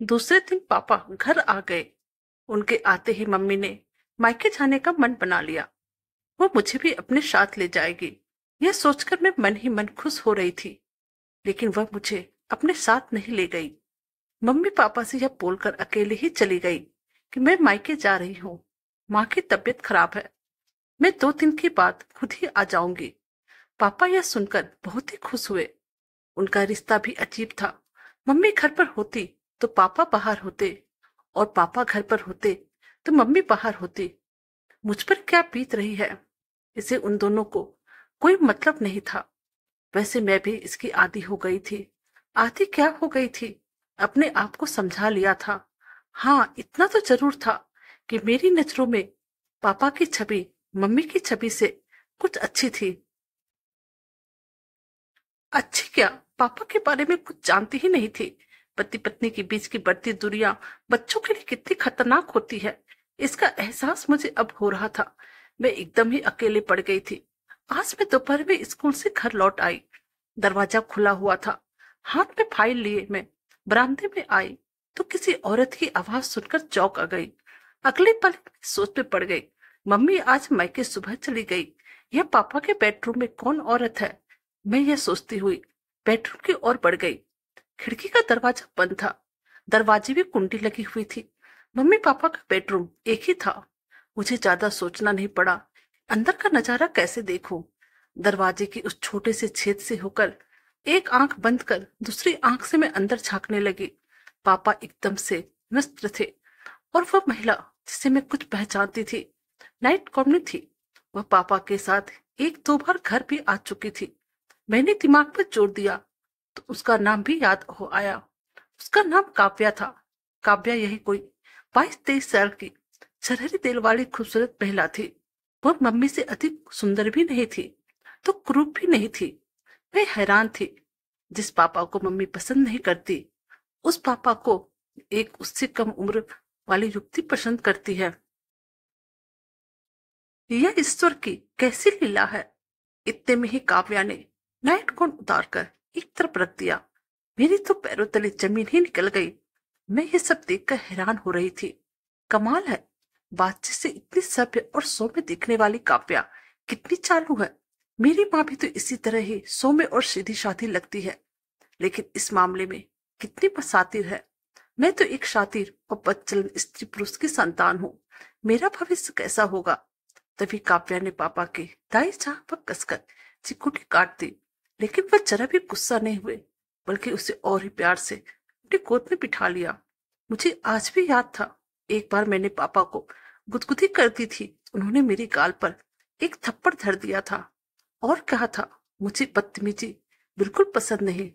दूसरे दिन पापा घर आ गए। उनके आते ही मम्मी ने मायके जाने का मन बना लिया। वो मुझे भी अपने साथ ले जाएगी, यह सोचकर मैं मन ही मन खुश हो रही थी। लेकिन वह मुझे अपने साथ नहीं ले गई। मम्मी पापा से यह बोलकर अकेले ही चली गई कि मैं मायके जा रही हूँ, माँ की तबीयत खराब है, मैं 2 दिन के बाद खुद ही आ जाऊंगी। पापा यह सुनकर बहुत ही खुश हुए। उनका रिश्ता भी अजीब था। मम्मी घर पर होती तो पापा बाहर होते, और पापा घर पर होते तो मम्मी बाहर होती। मुझ पर क्या बीत रही है, इसे उन दोनों को कोई मतलब नहीं था। वैसे मैं भी इसकी आदी हो गई थी। आदी क्या हो गई थी, अपने आप को समझा लिया था। हाँ, इतना तो जरूर था कि मेरी नजरों में पापा की छवि मम्मी की छवि से कुछ अच्छी थी। अच्छी क्या, पापा के बारे में कुछ जानती ही नहीं थी। पति पत्नी के बीच की बढ़ती दूरियां बच्चों के लिए कितनी खतरनाक होती है, इसका एहसास मुझे अब हो रहा था। मैं एकदम ही अकेले पड़ गई थी। आज मैं दोपहर में स्कूल से घर लौट आई। दरवाजा खुला हुआ था। हाथ में फाइल लिए मैं बरामदे में आई तो किसी औरत की आवाज सुनकर चौंक आ गई। अगले पल सोच में पड़ गई। मम्मी आज मायके सुबह चली गई। यह पापा के बेडरूम में कौन औरत है? मैं यह सोचती हुई बेडरूम की ओर बढ़ गई। खिड़की का दरवाजा बंद था। दरवाजे भी कुंडी लगी हुई थी। मम्मी पापा का बेडरूम एक ही था। मुझे ज्यादा सोचना नहीं पड़ा। अंदर का नजारा कैसे देखूं? दरवाजे की उस छोटे से छेद से होकर एक आंख बंद कर दूसरी आंख से मैं अंदर झांकने लगी। पापा एकदम से व्यस्त थे, और वह महिला जिसे मैं कुछ पहचानती थी, नाइट कॉमनी थी। वह पापा के साथ 1-2 बार घर भी आ चुकी थी। मैंने दिमाग पर जोर दिया तो उसका नाम भी याद हो आया। उसका नाम काव्या था। काव्या यही कोई 22-23 साल की शरहरी दिल वाली खूबसूरत महिला थी। वह मम्मी से अधिक सुंदर भी नहीं थी तो क्रूप भी नहीं थी। मैं हैरान थी। जिस पापा को मम्मी पसंद नहीं करती, उस पापा को एक उससे कम उम्र वाली युवती पसंद करती है। यह ईश्वर की कैसी लीला है। इतने में ही काव्या ने नाइट कोट उतारकर एक तरफ रख दिया। मेरी तो पैरों तले जमीन ही निकल गई। मैं ये सब देखकर हैरान हो रही थी। कमाल है, बातचीत से इतनी सभ्य और सौम्य दिखने वाली काव्या कितनी चालू है। मेरी माँ भी तो इसी तरह ही सौम्य और सीधी साधी लगती है, लेकिन इस मामले में कितनी बसातिर है। मैं तो एक शातिर और बदचलन स्त्री पुरुष की संतान हूँ। मेरा भविष्य कैसा होगा? तभी काव्या ने पापा के दाई जांघ पर कसकर चिकुटी काट दी। लेकिन वह जरा भी गुस्सा नहीं हुए, बल्कि उसे और ही प्यार से अपनी गोद में बिठा लिया। मुझे आज भी याद था, एक बार मैंने पापा को गुदगुदी कर दी थी। उन्होंने मेरी गाल पर एक थप्पड़ धर दिया था और कहा था, मुझे बदतमीजी बिल्कुल पसंद नहीं।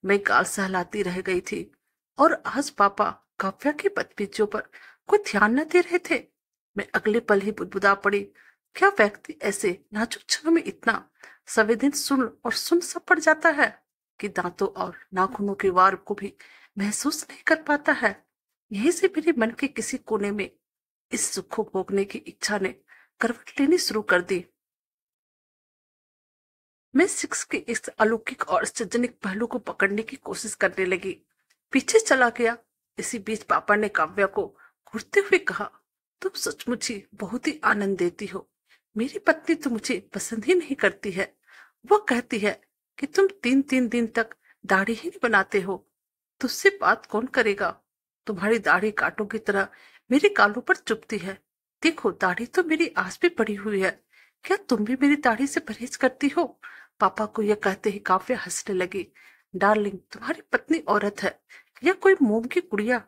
मैं गाल सहलाती रह गई थी, और आज पापा काव्या की बदतमीजियों पर कोई ध्यान न दे रहे थे। मैं अगले पल ही बुदबुदा पड़ी, क्या व्यक्ति ऐसे नाजुक क्षणों में इतना संवेदनशील और सुन सब पड़ जाता है कि दांतों और नाखूनों के वार को भी महसूस नहीं कर पाता है? यहीं से मेरे मन के किसी कोने में इस सुख को भोगने की इच्छा ने करवट लेनी शुरू कर दी। मैं सिक्स के इस अलौकिक और सज्जनिक पहलू को पकड़ने की कोशिश करने लगी। पीछे चला गया। इसी बीच पापा ने काव्या को घूरते हुए कहा, तुम सचमुच ही बहुत ही आनंद देती हो। मेरी पत्नी तो मुझे पसंद ही नहीं करती है। वो कहती है कि तुम 3-3 दिन तक दाढ़ी ही नहीं बनाते हो। तुझसे बात कौन करेगा? तुम्हारी दाढ़ी कांटों की तरह मेरे गालों पर चुभती है। देखो, दाढ़ी तो मेरी आस भी पड़ी हुई है। क्या तुम भी मेरी दाढ़ी से परहेज करती हो? पापा को यह कहते ही काव्या हंसने लगी। डार्लिंग, तुम्हारी पत्नी औरत है या कोई मोम की गुड़िया?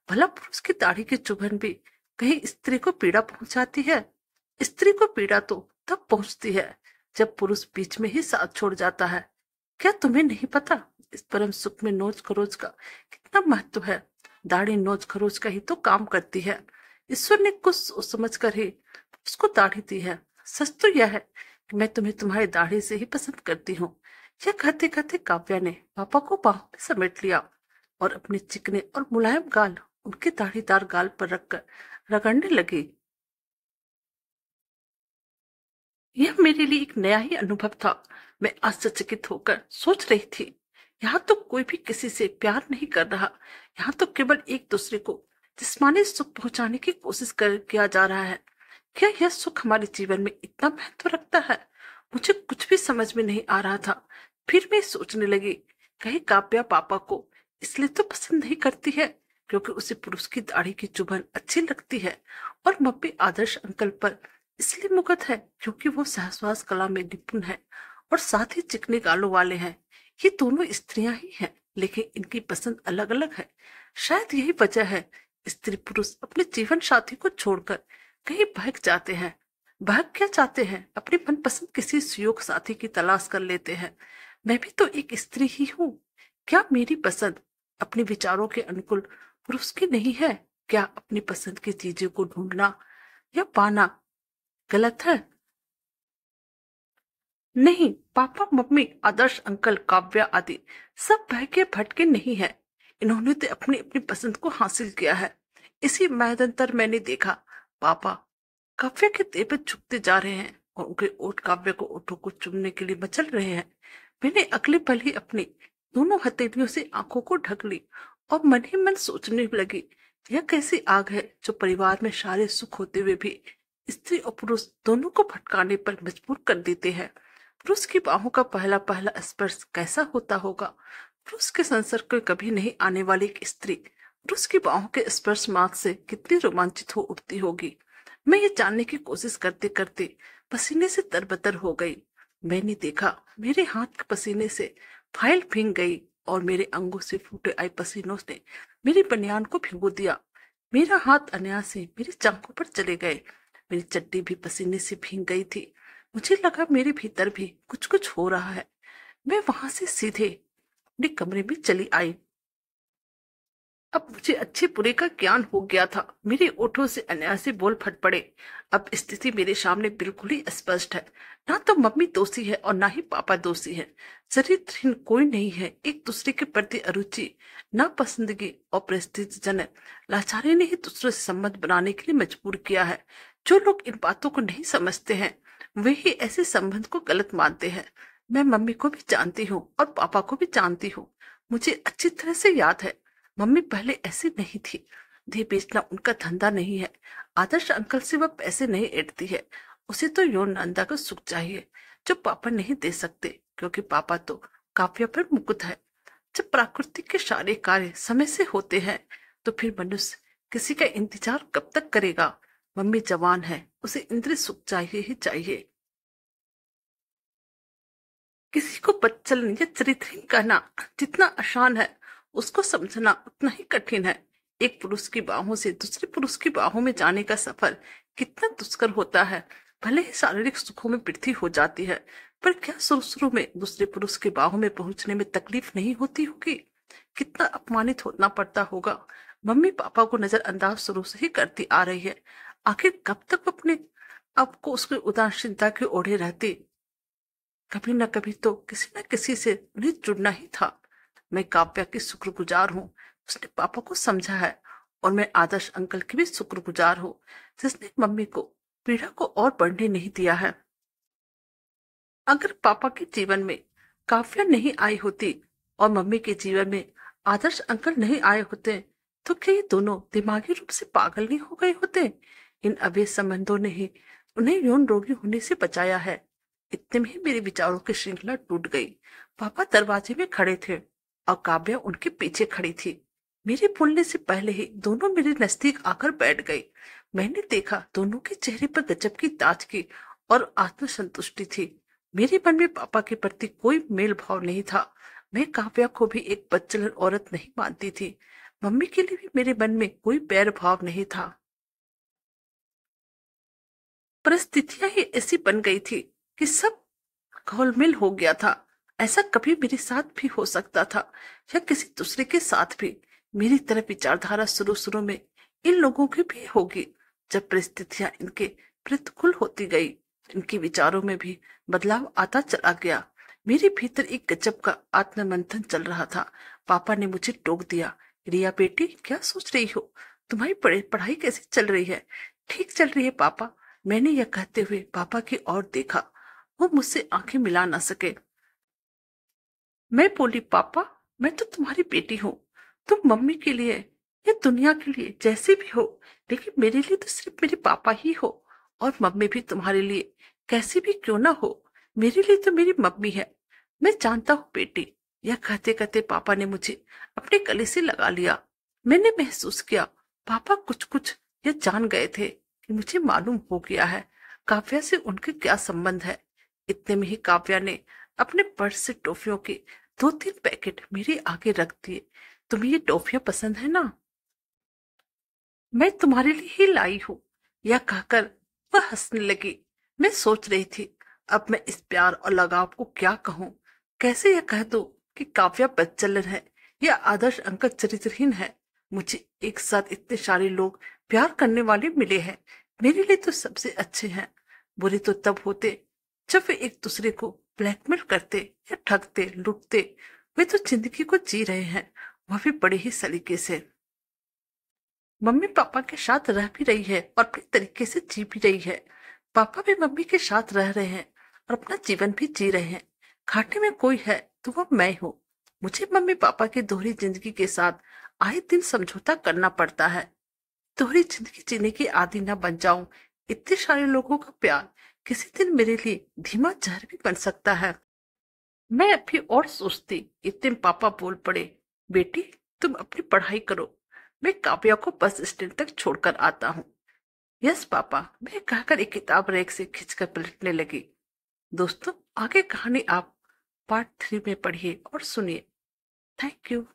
भला पुरुष की दाढ़ी की चुभन भी कहीं स्त्री को पीड़ा पहुंचाती है? स्त्री को पीड़ा तो तब पहुंचती है जब पुरुष बीच में ही साथ छोड़ जाता है। क्या तुम्हें नहीं पता इस परम सुख में नोच खरोच का कितना महत्व है? दाढ़ी नोच खरोच का ही तो काम करती है। ईश्वर ने कुछ सोच समझ कर ही उसको दाढ़ी दी है। सच तो यह है कि मैं तुम्हें तुम्हारी दाढ़ी से ही पसंद करती हूँ। यह कहते कहते काव्या ने पापा को बाहों में समेट लिया और अपने चिकने और मुलायम गाल उनके दाढ़ीदार गाल पर रखकर रगड़ने लगी। यह मेरे लिए एक नया ही अनुभव था। मैं आश्चर्यचकित होकर सोच रही थी यहाँ तो कोई भी किसी से प्यार नहीं कर रहा। यहाँ तो केवल एक दूसरे को जिस्मानी सुख पहुंचाने की कोशिश कर किया जा रहा है। क्या यह सुख हमारे जीवन में इतना महत्व रखता है? मुझे कुछ भी समझ में नहीं आ रहा था। फिर मैं सोचने लगी, कहीं काव्या पापा को इसलिए तो पसंद नहीं करती है क्योंकि उसे पुरुष की दाढ़ी की चुभन अच्छी लगती है, और मम्मी आदर्श अंकल पर इसलिए मुगत है क्योंकि वो सहवास कला में निपुण है और साथ ही चिकने गालों वाले हैं। ये दोनों स्त्रियां ही हैं, लेकिन इनकी पसंद अलग अलग है। शायद यही वजह है स्त्री पुरुष अपने जीवन साथी को छोड़कर कहीं भाग जाते हैं। भाग क्या चाहते हैं? अपने मनपसंद किसी सुयोग साथी की तलाश कर लेते हैं। मैं भी तो एक स्त्री ही हूँ। क्या मेरी पसंद अपने विचारों के अनुकूल पुरुष की नहीं है? क्या अपनी पसंद की चीजों को ढूंढना या पाना गलत है? नहीं, पापा मम्मी आदर्श अंकल काव्या आदि सब बहके भटके नहीं है। इन्होंने तो अपनी अपनी पसंद को हासिल किया है। इसी मध्यंतर मैंने देखा पापा काव्या के देह पे झुकते जा रहे हैं और उनके ओठ काव्या को ओठों को चुमने के लिए मचल रहे हैं। मैंने अगले पल ही अपनी दोनों हथेलियों से आंखों को ढक ली और मन ही मन सोचने लगी, यह कैसी आग है जो परिवार में सारे सुख होते हुए भी स्त्री और पुरुष दोनों को भटकाने पर मजबूर कर देते हैं। पुरुष की बाहों का पहला पहला स्पर्श कैसा होता होगा? पुरुष के संसर्ग में कभी नहीं आने वाली एक स्त्री पुरुष की बाहों के स्पर्श मात्र से कितनी रोमांचित हो उठती होगी। मैं ये जानने की कोशिश करते करते पसीने से तरबतर हो गई। मैंने देखा मेरे हाथ के पसीने से फाइल भीग गई और मेरे अंगों से फूटे आए पसीनों ने मेरी बनियान को भिगो दिया। मेरा हाथ अनायास से मेरी जांघों पर चले गए। मेरी चड्डी भी पसीने से भीग गई थी। मुझे लगा मेरे भीतर भी कुछ कुछ हो रहा है। मैं वहां से सीधे अपने कमरे में चली आई। अब मुझे अच्छे बुरे का ज्ञान हो गया था। मेरे ओठों से अनायासी बोल फट पड़े। अब स्थिति मेरे सामने बिल्कुल ही स्पष्ट है। ना तो मम्मी दोषी है और ना ही पापा दोषी है। चरित्रहीन कोई नहीं है। एक दूसरे के प्रति अरुचि, नापसंदगी और परिस्थितिजनक लाचारी ने ही दूसरों से संबंध बनाने के लिए मजबूर किया है। जो लोग इन बातों को नहीं समझते हैं वे ही ऐसे संबंध को गलत मानते हैं। मैं मम्मी को भी जानती हूँ और पापा को भी जानती हूँ। मुझे अच्छी तरह से याद है मम्मी पहले ऐसी नहीं थी। देह बेचना उनका धंधा नहीं है। आदर्श अंकल से वह पैसे नहीं ऐंठती है। उसे तो यौन नंदा का सुख चाहिए जो पापा नहीं दे सकते क्योंकि पापा तो काव्या पर मुकुट है। जब प्राकृतिक के सारे कार्य समय से होते हैं तो फिर मनुष्य किसी का इंतजार कब तक करेगा? मम्मी जवान है, उसे इंद्रिय सुख चाहिए ही चाहिए। किसी को बच्चलन या चरित्रहीन कहना जितना आसान है उसको समझना उतना ही कठिन है। एक पुरुष की बाहों से दूसरे पुरुष की बाहों में जाने का सफर कितना दुष्कर होता है। भले ही शारीरिक सुखों में वृद्धि हो जाती है, पर क्या शुरू शुरू में दूसरे पुरुष की बाहों में पहुंचने में तकलीफ नहीं होती होगी? कितना अपमानित होना पड़ता होगा। मम्मी पापा को नजरअंदाज शुरू से ही करती आ रही है। आखिर कब तक अपने आप को उसकी उदासीनता के ओढ़े रहती? कभी न कभी तो किसी न किसी से उन्हें जुड़ना ही था। मैं काव्या की शुक्रगुजार हूँ, उसने पापा को समझा है, और मैं आदर्श अंकल की भी शुक्रगुजार हूँ जिसने मम्मी को पीड़ा को और बढ़ने नहीं दिया है। अगर पापा के जीवन में काव्या नहीं आई होती और मम्मी के जीवन में आदर्श अंकल नहीं आए होते तो क्या ये दोनों दिमागी रूप से पागल नहीं हो गए होते? इन अवैध संबंधों ने ही उन्हें यौन रोगी होने से बचाया है। इतने में ही मेरे विचारों की श्रृंखला टूट गई। पापा दरवाजे में खड़े थे और काव्या उनके पीछे खड़ी थी। मेरे बोलने से पहले ही दोनों मेरे नजदीक आकर बैठ गई। मैंने देखा दोनों के चेहरे पर गजब की ताजगी और आत्मसंतुष्टि थी। मेरे मन में पापा के प्रति कोई मेल भाव नहीं था। मैं काव्या को भी एक बच्चलन औरत नहीं मानती थी। मम्मी के लिए भी मेरे मन में कोई बैर भाव नहीं था। परिस्थितियां ही ऐसी बन गई थी कि सब घोलमेल हो गया था। ऐसा कभी मेरे साथ भी हो सकता था या किसी दूसरे के साथ भी। मेरी तरह विचारधारा शुरू शुरू में इन लोगों की भी होगी। जब परिस्थितियां इनके प्रतिकूल होती गई इनके विचारों में भी बदलाव आता चला गया। मेरे भीतर एक गजब का आत्ममंथन चल रहा था। पापा ने मुझे टोक दिया, रिया बेटी क्या सोच रही हो? तुम्हारी पढ़ाई कैसी चल रही है? ठीक चल रही है पापा। मैंने यह कहते हुए पापा की ओर देखा। वो मुझसे आंखें मिला ना सके। मैं बोली, पापा, मैं तो तुम्हारी बेटी हूँ। तुम मम्मी के लिए या दुनिया के लिए जैसे भी हो, लेकिन मेरे लिए तो सिर्फ मेरे पापा ही हो। और मम्मी भी तुम्हारे लिए कैसी भी क्यों ना हो, मेरे लिए तो मेरी मम्मी है। मैं जानता हूँ बेटी। यह कहते कहते पापा ने मुझे अपने गले से लगा लिया। मैंने महसूस किया पापा कुछ कुछ ये जान गए थे कि मुझे मालूम हो गया है काव्या से उनके क्या संबंध है। इतने में ही काव्या ने अपने पर्स से टॉफियों के 2-3 पैकेट मेरे आगे रख दिए। तुम्हें ये टॉफियां पसंद है ना? मैं तुम्हारे लिए ही लाई हूँ, यह कहकर वह हंसने लगी। मैं सोच रही थी अब मैं इस प्यार और लगाव को क्या कहूँ। कैसे यह कह दो कि काव्या बदचलन है या आदर्श अंकल चरित्रहीन है। मुझे एक साथ इतने सारे लोग प्यार करने वाले मिले हैं, मेरे लिए तो सबसे अच्छे हैं। बुरे तो तब होते जब वे एक दूसरे को ब्लैकमेल करते या ठगते लूटते। वे तो जिंदगी को जी रहे हैं, वह भी बड़े ही सलीके से। मम्मी पापा के साथ रह भी रही है और अपने तरीके से जी भी रही है। पापा भी मम्मी के साथ रह रहे हैं और अपना जीवन भी जी रहे हैं। घाटे में कोई है तो वह मैं हूँ। मुझे मम्मी पापा की दोहरी जिंदगी के साथ आए दिन समझौता करना पड़ता है। दोहरी जिंदगी जीने की आदी ना बन जाऊं। इतने सारे लोगों का प्यार किसी दिन मेरे लिए धीमा जहर भी बन सकता है। मैं अभी और सोचती, इतने में पापा बोल पड़े, बेटी, तुम अपनी पढ़ाई करो, मैं काव्या को बस स्टैंड तक छोड़कर आता हूँ। यस पापा, मैं कहकर एक किताब रैक से खींचकर पलटने लगी। दोस्तों, आगे कहानी आप पार्ट 3 में पढ़िए और सुनिए। Thank you.